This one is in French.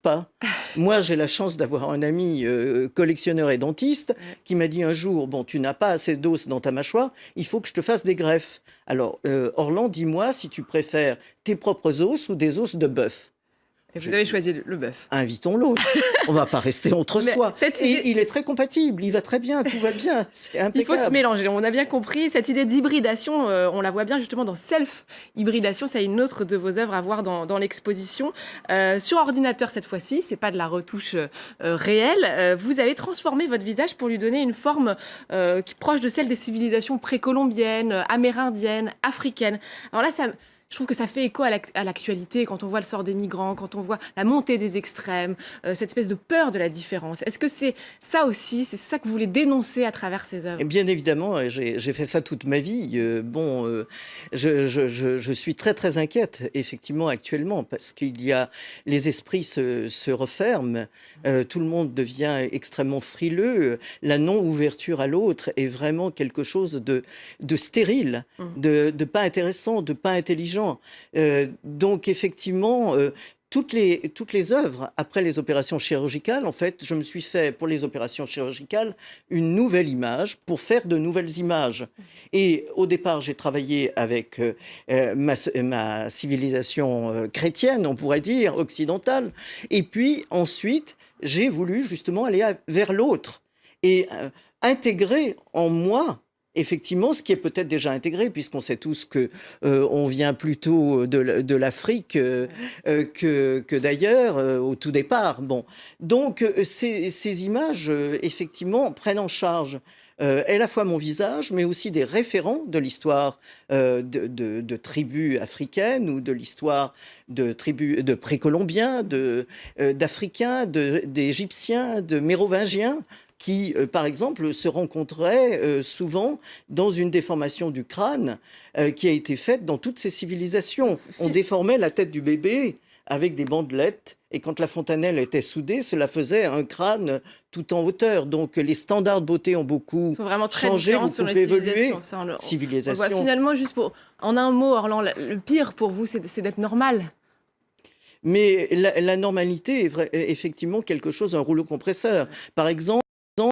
pas. Moi, j'ai la chance d'avoir un ami collectionneur et dentiste qui m'a dit un jour, bon, tu n'as pas assez d'os dans ta mâchoire, il faut que je te fasse des greffes. Alors, Orlan, dis-moi si tu préfères tes propres os ou des os de bœuf. Et vous J'ai avez dit, choisi le bœuf. invitons l'autre. On va pas rester entre Mais soi. cette Et idée, il est très compatible, il va très bien, tout va bien, c'est il faut se impeccable. mélanger. On a bien compris. Cette idée d'hybridation, on la voit bien justement dans Self-Hybridation. C'est une autre de vos œuvres à voir dans l'exposition. Sur ordinateur cette fois-ci, c'est pas de la retouche réelle. Vous avez transformé votre visage pour lui donner une forme qui est proche de celle des civilisations précolombiennes, amérindiennes, africaines. Alors là, je trouve que ça fait écho à l'actualité quand on voit le sort des migrants, quand on voit la montée des extrêmes, cette espèce de peur de la différence. Est-ce que c'est ça aussi, c'est ça que vous voulez dénoncer à travers ces œuvres? Et bien évidemment, j'ai fait ça toute ma vie. Je suis très très inquiète, effectivement, actuellement, parce qu'il y a les esprits se referment, tout le monde devient extrêmement frileux. La non-ouverture à l'autre est vraiment quelque chose de stérile, de pas intéressant, de pas intelligent. Donc effectivement, toutes les œuvres, après les opérations chirurgicales, en fait, je me suis fait, pour les opérations chirurgicales, une nouvelle image pour faire de nouvelles images. Et au départ, j'ai travaillé avec ma civilisation chrétienne, on pourrait dire, occidentale. Et puis ensuite, j'ai voulu justement aller vers l'autre et intégrer en moi effectivement, ce qui est peut-être déjà intégré, puisqu'on sait tous que on vient plutôt de l'Afrique que d'ailleurs au tout départ. Bon, donc ces images effectivement prennent en charge à la fois mon visage, mais aussi des référents de l'histoire de tribus africaines ou de l'histoire de tribus de précolombiens, d'Africains, d'Égyptiens, de Mérovingiens qui, par exemple, se rencontraient souvent dans une déformation du crâne qui a été faite dans toutes ces civilisations. On déformait la tête du bébé avec des bandelettes, et quand la fontanelle était soudée, cela faisait un crâne tout en hauteur. Donc les standards de beauté ont beaucoup sont vraiment très changé, différents beaucoup sur les évolué. civilisations. Ça, on le voit Civilisation. finalement, en un mot, Orlan, le pire pour vous, c'est d'être normal. Mais la normalité est effectivement quelque chose, un rouleau compresseur. Par exemple,